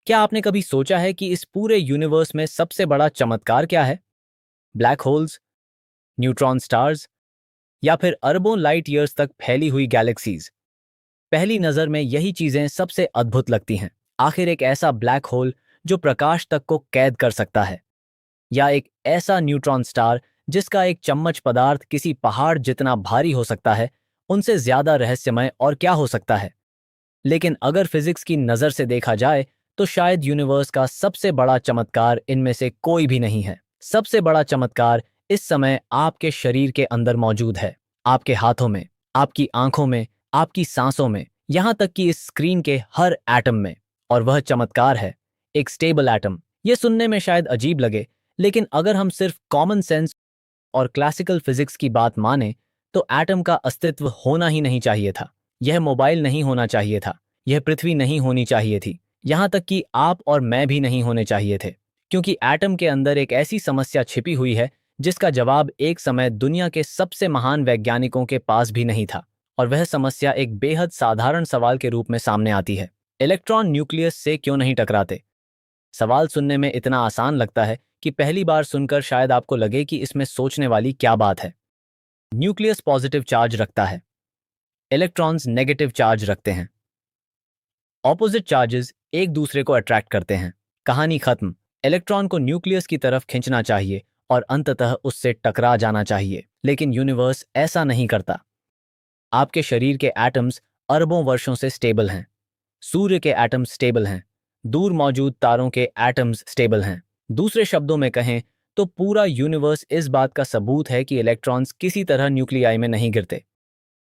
क्या आपने कभी सोचा है कि इस पूरे यूनिवर्स में सबसे बड़ा चमत्कार क्या है? ब्लैक होल्स, न्यूट्रॉन स्टार्स या फिर अरबों लाइट ईयर्स तक फैली हुई गैलेक्सीज? पहली नजर में यही चीजें सबसे अद्भुत लगती हैं। आखिर एक ऐसा ब्लैक होल जो प्रकाश तक को कैद कर सकता है, या एक ऐसा न्यूट्रॉन स्टार जिसका एक चम्मच पदार्थ किसी पहाड़ जितना भारी हो सकता है, उनसे ज्यादा रहस्यमय और क्या हो सकता है? लेकिन अगर फिजिक्स की नज़र से देखा जाए तो शायद यूनिवर्स का सबसे बड़ा चमत्कार इनमें से कोई भी नहीं है। सबसे बड़ा चमत्कार इस समय आपके शरीर के अंदर मौजूद है, आपके हाथों में, आपकी आंखों में, आपकी सांसों में, यहाँ तक कि इस स्क्रीन के हर एटम में। और वह चमत्कार है एक स्टेबल एटम। ये सुनने में शायद अजीब लगे, लेकिन अगर हम सिर्फ कॉमन सेंस और क्लासिकल फिजिक्स की बात माने तो एटम का अस्तित्व होना ही नहीं चाहिए था। यह मोबाइल नहीं होना चाहिए था, यह पृथ्वी नहीं होनी चाहिए थी, यहाँ तक कि आप और मैं भी नहीं होने चाहिए थे। क्योंकि एटम के अंदर एक ऐसी समस्या छिपी हुई है जिसका जवाब एक समय दुनिया के सबसे महान वैज्ञानिकों के पास भी नहीं था। और वह समस्या एक बेहद साधारण सवाल के रूप में सामने आती है: इलेक्ट्रॉन न्यूक्लियस से क्यों नहीं टकराते? सवाल सुनने में इतना आसान लगता है कि पहली बार सुनकर शायद आपको लगे कि इसमें सोचने वाली क्या बात है। न्यूक्लियस पॉजिटिव चार्ज रखता है, इलेक्ट्रॉन्स नेगेटिव चार्ज रखते हैं। ऑपोजिट चार्जेस एक दूसरे को अट्रैक्ट करते हैं। कहानी खत्म। इलेक्ट्रॉन को न्यूक्लियस की तरफ खींचना चाहिए और अंततः उससे टकरा जाना चाहिए। लेकिन यूनिवर्स ऐसा नहीं करता। आपके शरीर के एटम्स अरबों वर्षों से स्टेबल हैं। सूर्य के एटम्स स्टेबल हैं। दूर मौजूद तारों के एटम्स स्टेबल हैं। दूसरे शब्दों में कहें तो पूरा यूनिवर्स इस बात का सबूत है कि इलेक्ट्रॉन्स किसी तरह न्यूक्लियाई में नहीं गिरते।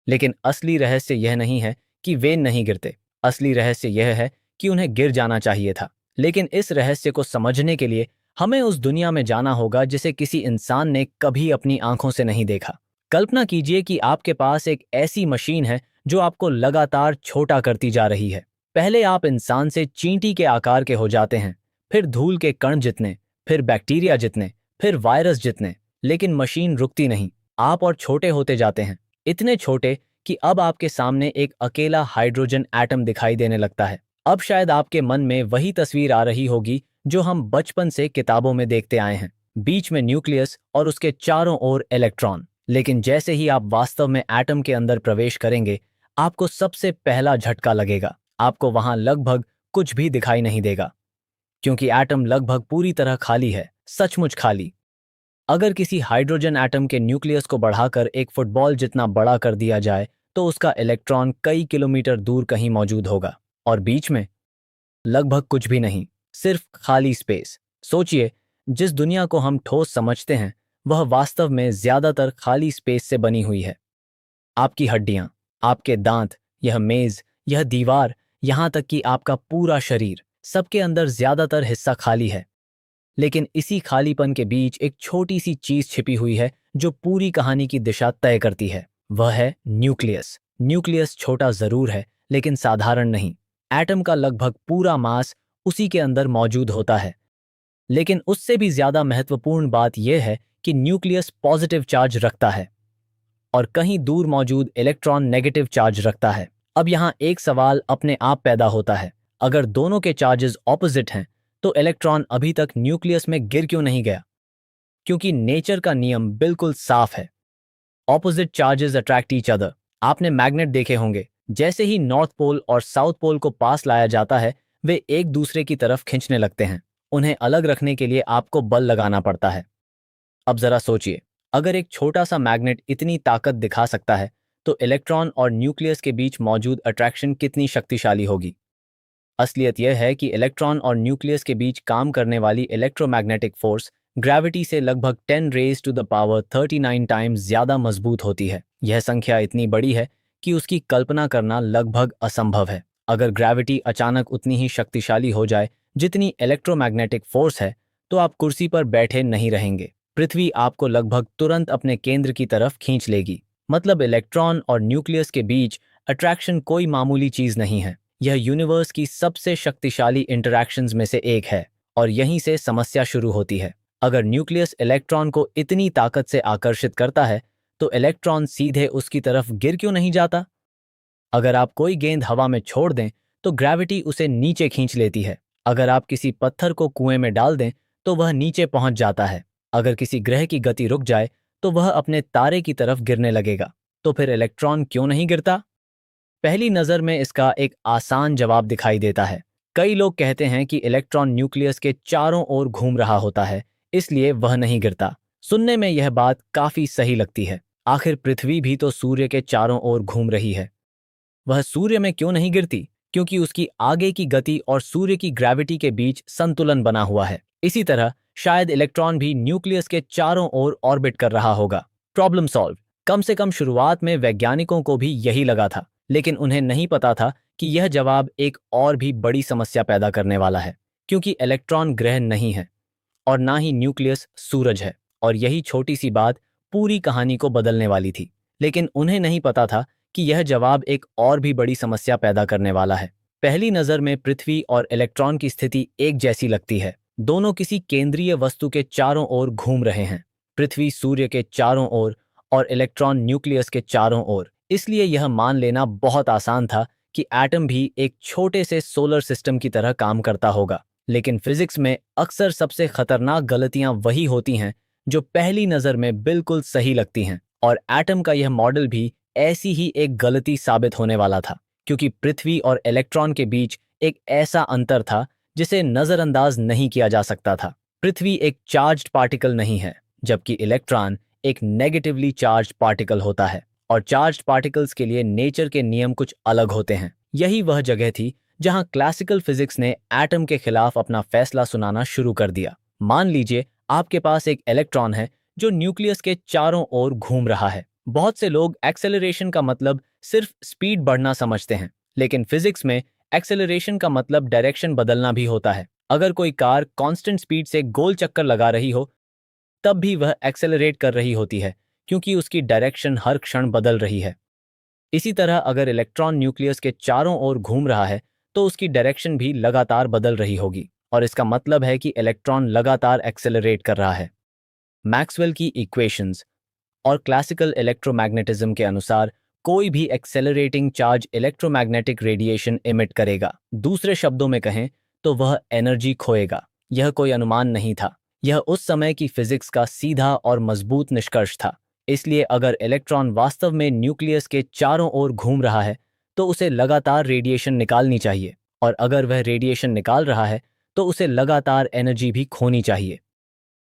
लेकिन असली रहस्य यह नहीं है कि वे नहीं गिरते। असली रहस्य यह है कि उन्हें गिर जाना चाहिए था। लेकिन इस रहस्य को समझने के लिए हमें उस दुनिया में जाना होगा जिसे किसी इंसान ने कभी अपनी आंखों से नहीं देखा। कल्पना कीजिए कि आपके पास एक ऐसी मशीन है जो आपको लगातार छोटा करती जा रही है। पहले आप इंसान से चींटी के आकार के हो जाते हैं, फिर धूल के कण जितने, फिर बैक्टीरिया जितने, फिर वायरस जितने। लेकिन मशीन रुकती नहीं। आप और छोटे होते जाते हैं, इतने छोटे कि अब आपके सामने एक अकेला हाइड्रोजन एटम दिखाई देने लगता है। अब शायद आपके मन में वही तस्वीर आ रही होगी जो हम बचपन से किताबों में देखते आए हैं। बीच में न्यूक्लियस और उसके चारों ओर इलेक्ट्रॉन। लेकिन जैसे ही आप वास्तव में एटम के अंदर प्रवेश करेंगे, आपको सबसे पहला झटका लगेगा। आपको वहां लगभग कुछ भी दिखाई नहीं देगा, क्योंकि एटम लगभग पूरी तरह खाली है, सचमुच खाली। अगर किसी हाइड्रोजन एटम के न्यूक्लियस को बढ़ाकर एक फुटबॉल जितना बड़ा कर दिया जाए तो उसका इलेक्ट्रॉन कई किलोमीटर दूर कहीं मौजूद होगा। और बीच में लगभग कुछ भी नहीं, सिर्फ खाली स्पेस। सोचिए, जिस दुनिया को हम ठोस समझते हैं वह वास्तव में ज्यादातर खाली स्पेस से बनी हुई है। आपकी हड्डियां, आपके दांत, यह मेज, यह दीवार, यहां तक कि आपका पूरा शरीर, सबके अंदर ज्यादातर हिस्सा खाली है। लेकिन इसी खालीपन के बीच एक छोटी सी चीज छिपी हुई है जो पूरी कहानी की दिशा तय करती है। वह है न्यूक्लियस। न्यूक्लियस छोटा जरूर है, लेकिन साधारण नहीं। एटम का लगभग पूरा मास उसी के अंदर मौजूद होता है। लेकिन उससे भी ज्यादा महत्वपूर्ण बात यह है कि न्यूक्लियस पॉजिटिव चार्ज रखता है और कहीं दूर मौजूद इलेक्ट्रॉन नेगेटिव चार्ज रखता है। अब यहाँ एक सवाल अपने आप पैदा होता है: अगर दोनों के चार्जेस ऑपोजिट हैं तो इलेक्ट्रॉन अभी तक न्यूक्लियस में गिर क्यों नहीं गया? क्योंकि नेचर का नियम बिल्कुल साफ है। Opposite charges attract each other. आपने मैग्नेट देखे होंगे। जैसे ही नॉर्थ पोल और साउथ पोल को पास लाया जाता है, वे एक दूसरे की तरफ खींचने लगते हैं। उन्हें अलग रखने के लिए आपको बल लगाना पड़ता है। अब जरा सोचिए, अगर एक छोटा सा मैग्नेट इतनी ताकत दिखा सकता है तो इलेक्ट्रॉन और न्यूक्लियस के बीच मौजूद अट्रैक्शन कितनी शक्तिशाली होगी। असलियत यह है कि इलेक्ट्रॉन और न्यूक्लियस के बीच काम करने वाली इलेक्ट्रोमैग्नेटिक फोर्स ग्रेविटी से लगभग 10 raise to the power 39 times ज्यादा मजबूत होती है। यह संख्या इतनी बड़ी है कि उसकी कल्पना करना लगभग असंभव है। अगर ग्रेविटी अचानक उतनी ही शक्तिशाली हो जाए जितनी इलेक्ट्रोमैग्नेटिक फोर्स है, तो आप कुर्सी पर बैठे नहीं रहेंगे। पृथ्वी आपको लगभग तुरंत अपने केंद्र की तरफ खींच लेगी। मतलब इलेक्ट्रॉन और न्यूक्लियस के बीच अट्रैक्शन कोई मामूली चीज नहीं है। यह यूनिवर्स की सबसे शक्तिशाली इंटरैक्शंस में से एक है। और यहीं से समस्या शुरू होती है। अगर न्यूक्लियस इलेक्ट्रॉन को इतनी ताकत से आकर्षित करता है तो इलेक्ट्रॉन सीधे उसकी तरफ गिर क्यों नहीं जाता? अगर आप कोई गेंद हवा में छोड़ दें तो ग्रेविटी उसे नीचे खींच लेती है। अगर आप किसी पत्थर को कुएं में डाल दें तो वह नीचे पहुंच जाता है। अगर किसी ग्रह की गति रुक जाए तो वह अपने तारे की तरफ गिरने लगेगा। तो फिर इलेक्ट्रॉन क्यों नहीं गिरता? पहली नज़र में इसका एक आसान जवाब दिखाई देता है। कई लोग कहते हैं कि इलेक्ट्रॉन न्यूक्लियस के चारों ओर घूम रहा होता है, इसलिए वह नहीं गिरता। सुनने में यह बात काफी सही लगती है। आखिर पृथ्वी भी तो सूर्य के चारों ओर घूम रही है। वह सूर्य में क्यों नहीं गिरती? क्योंकि उसकी आगे की गति और सूर्य की ग्रेविटी के बीच संतुलन बना हुआ है। इसी तरह शायद इलेक्ट्रॉन भी न्यूक्लियस के चारों ओर ऑर्बिट कर रहा होगा। Problem solve. कम से कम शुरुआत में वैज्ञानिकों को भी यही लगा था, लेकिन उन्हें नहीं पता था कि यह जवाब एक और भी बड़ी समस्या पैदा करने वाला है। क्योंकि इलेक्ट्रॉन ग्रह नहीं है और ना ही न्यूक्लियस सूरज है, और यही छोटी सी बात पूरी कहानी को बदलने वाली थी। लेकिन उन्हें नहीं पता था कि यह जवाब एक और भी बड़ी समस्या पैदा करने वाला है। पहली नज़र में पृथ्वी और इलेक्ट्रॉन की स्थिति एक जैसी लगती है। दोनों किसी केंद्रीय वस्तु के चारों ओर घूम रहे हैं। पृथ्वी सूर्य के चारों ओर और इलेक्ट्रॉन न्यूक्लियस के चारों ओर। इसलिए यह मान लेना बहुत आसान था कि एटम भी एक छोटे से सोलर सिस्टम की तरह काम करता होगा। लेकिन फिजिक्स में अक्सर सबसे खतरनाक गलतियां वही होती हैं जो पहली नज़र में बिल्कुल सही लगती हैं, और एटम का यह मॉडल भी ऐसी ही एक गलती साबित होने वाला था। क्योंकि पृथ्वी और इलेक्ट्रॉन के बीच एक ऐसा अंतर था जिसे नज़रअंदाज नहीं किया जा सकता था। पृथ्वी एक चार्ज्ड पार्टिकल नहीं है, जबकि इलेक्ट्रॉन एक नेगेटिवली चार्ज्ड पार्टिकल होता है, और चार्ज्ड पार्टिकल्स के लिए नेचर के नियम कुछ अलग होते हैं। यही वह जगह थी जहां क्लासिकल फिजिक्स ने एटम के खिलाफ अपना फैसला सुनाना शुरू कर दिया। मान लीजिए आपके पास एक इलेक्ट्रॉन है जो न्यूक्लियस के चारों ओर घूम रहा है। बहुत से लोग एक्सेलरेशन का मतलब सिर्फ स्पीड बढ़ना समझते हैं, लेकिन फिजिक्स में एक्सेलरेशन का मतलब डायरेक्शन बदलना भी होता है। अगर कोई कार कांस्टेंट स्पीड से गोल चक्कर लगा रही हो, तब भी वह एक्सेलरेट कर रही होती है, क्योंकि उसकी डायरेक्शन हर क्षण बदल रही है। इसी तरह अगर इलेक्ट्रॉन न्यूक्लियस के चारों ओर घूम रहा है तो उसकी डायरेक्शन भी लगातार बदल रही होगी, और इसका मतलब है कि इलेक्ट्रॉन लगातार एक्सेलरेट कर रहा है। मैक्सवेल की इक्वेशंस और क्लासिकल इलेक्ट्रोमैग्नेटिज्म के अनुसार कोई भी accelerating charge electromagnetic radiation emit करेगा। दूसरे शब्दों में कहें तो वह एनर्जी खोएगा। यह कोई अनुमान नहीं था, यह उस समय की फिजिक्स का सीधा और मजबूत निष्कर्ष था। इसलिए अगर इलेक्ट्रॉन वास्तव में न्यूक्लियस के चारों ओर घूम रहा है तो उसे लगातार रेडिएशन निकालनी चाहिए, और अगर वह रेडिएशन निकाल रहा है तो उसे लगातार एनर्जी भी खोनी चाहिए।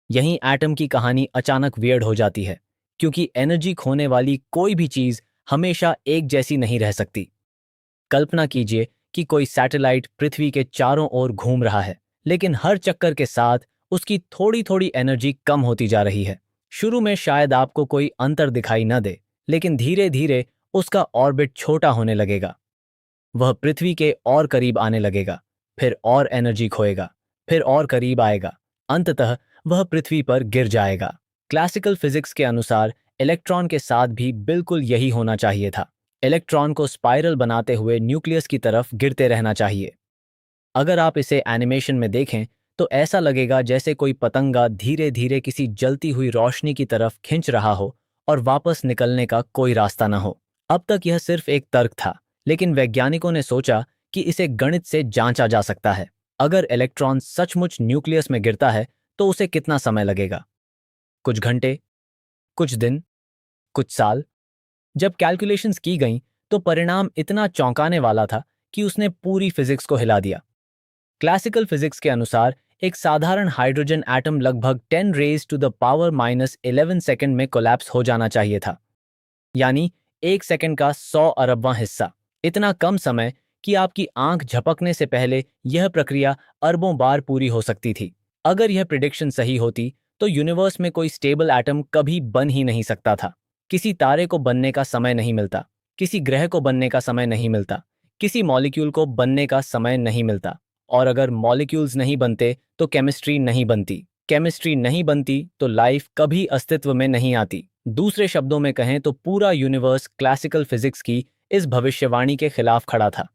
यहीं एटम की कहानी अचानक वियर्ड हो जाती है, क्योंकि एनर्जी खोने वाली कोई भी चीज हमेशा एक जैसी नहीं रह सकती। कल्पना कीजिए कि कोई सैटेलाइट पृथ्वी के चारों ओर घूम रहा है, लेकिन हर चक्कर के साथ उसकी थोड़ी थोड़ी एनर्जी कम होती जा रही है। शुरू में शायद आपको कोई अंतर दिखाई न दे, लेकिन धीरे धीरे उसका ऑर्बिट छोटा होने लगेगा। वह पृथ्वी के और करीब आने लगेगा, फिर और एनर्जी खोएगा, फिर और करीब आएगा। अंततः वह पृथ्वी पर गिर जाएगा। क्लासिकल फिजिक्स के अनुसार इलेक्ट्रॉन के साथ भी बिल्कुल यही होना चाहिए था। इलेक्ट्रॉन को स्पाइरल बनाते हुए न्यूक्लियस की तरफ गिरते रहना चाहिए। अगर आप इसे एनिमेशन में देखें तो ऐसा लगेगा जैसे कोई पतंगा धीरे धीरे किसी जलती हुई रोशनी की तरफ खिंच रहा हो और वापस निकलने का कोई रास्ता न हो। अब तक यह सिर्फ एक तर्क था, लेकिन वैज्ञानिकों ने सोचा कि इसे गणित से जांचा जा सकता है। अगर इलेक्ट्रॉन सचमुच न्यूक्लियस में गिरता है तो उसे कितना समय लगेगा? कुछ घंटे, कुछ दिन, कुछ साल? जब कैलकुलेशंस की गईं तो परिणाम इतना चौंकाने वाला था कि उसने पूरी फिजिक्स को हिला दिया। क्लासिकल फिजिक्स के अनुसार एक साधारण हाइड्रोजन एटम लगभग 10 raise to the power -11 second में कोलैप्स हो जाना चाहिए था, यानी एक सेकंड का 100 अरबवां हिस्सा। इतना कम समय कि आपकी आंख झपकने से पहले यह प्रक्रिया अरबों बार पूरी हो सकती थी। अगर यह प्रिडिक्शन सही होती तो यूनिवर्स में कोई स्टेबल एटम कभी बन ही नहीं सकता था। किसी तारे को बनने का समय नहीं मिलता, किसी ग्रह को बनने का समय नहीं मिलता, किसी मॉलिक्यूल को बनने का समय नहीं मिलता। और अगर मॉलिक्यूल्स नहीं बनते तो केमिस्ट्री नहीं बनती, केमिस्ट्री नहीं बनती तो लाइफ कभी अस्तित्व में नहीं आती। दूसरे शब्दों में कहें तो पूरा यूनिवर्स क्लासिकल फिजिक्स की इस भविष्यवाणी के खिलाफ खड़ा था।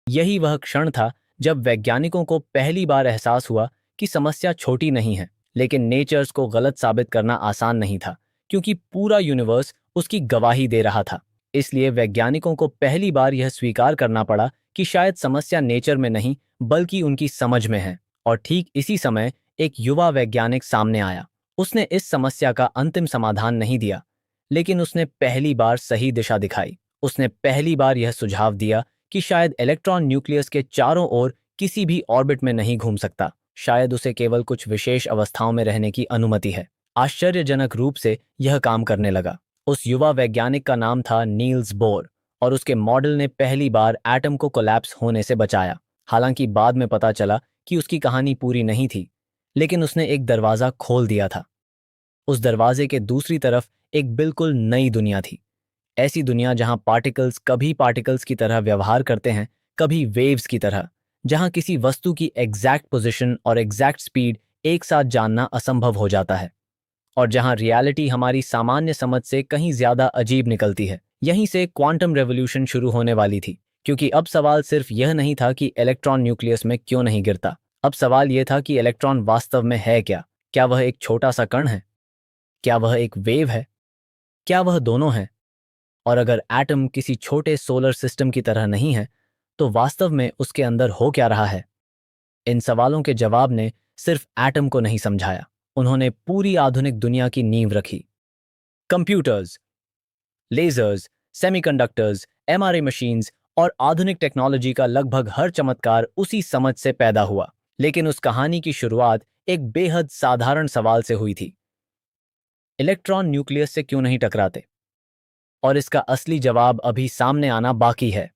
यही वह क्षण था जब वैज्ञानिकों को पहली बार एहसास हुआ कि समस्या छोटी नहीं है, लेकिन नेचर्स को गलत साबित करना आसान नहीं था, क्योंकि पूरा यूनिवर्स उसकी गवाही दे रहा था। इसलिए वैज्ञानिकों को पहली बार यह स्वीकार करना पड़ा कि शायद समस्या नेचर में नहीं बल्कि उनकी समझ में है। और ठीक इसी समय एक युवा वैज्ञानिक सामने आया। उसने इस समस्या का अंतिम समाधान नहीं दिया, लेकिन उसने पहली बार सही दिशा दिखाई। उसने पहली बार यह सुझाव दिया कि शायद इलेक्ट्रॉन न्यूक्लियस के चारों ओर किसी भी ऑर्बिट में नहीं घूम सकता। शायद उसे केवल कुछ विशेष अवस्थाओं में रहने की अनुमति है। आश्चर्यजनक रूप से यह काम करने लगा। उस युवा वैज्ञानिक का नाम था नील्स बोर, और उसके मॉडल ने पहली बार एटम को कोलैप्स होने से बचाया। हालांकि बाद में पता चला कि उसकी कहानी पूरी नहीं थी, लेकिन उसने एक दरवाज़ा खोल दिया था। उस दरवाजे के दूसरी तरफ एक बिल्कुल नई दुनिया थी। ऐसी दुनिया जहां पार्टिकल्स कभी पार्टिकल्स की तरह व्यवहार करते हैं, कभी वेव्स की तरह, जहां किसी वस्तु की एग्जैक्ट पोजीशन और एग्जैक्ट स्पीड एक साथ जानना असंभव हो जाता है, और जहां रियलिटी हमारी सामान्य समझ से कहीं ज्यादा अजीब निकलती है। यहीं से क्वांटम रेवोल्यूशन शुरू होने वाली थी, क्योंकि अब सवाल सिर्फ यह नहीं था कि इलेक्ट्रॉन न्यूक्लियस में क्यों नहीं गिरता। अब सवाल यह था कि इलेक्ट्रॉन वास्तव में है क्या? क्या वह एक छोटा सा कण है? क्या वह एक वेव है? क्या वह दोनों है? और अगर एटम किसी छोटे सोलर सिस्टम की तरह नहीं है, तो वास्तव में उसके अंदर हो क्या रहा है? इन सवालों के जवाब ने सिर्फ एटम को नहीं समझाया, उन्होंने पूरी आधुनिक दुनिया की नींव रखी। Computers, lasers, semiconductors, MRI machines और आधुनिक टेक्नोलॉजी का लगभग हर चमत्कार उसी समझ से पैदा हुआ। लेकिन उस कहानी की शुरुआत एक बेहद साधारण सवाल से हुई थी। इलेक्ट्रॉन न्यूक्लियस से क्यों नहीं टकराते? और इसका असली जवाब अभी सामने आना बाकी है।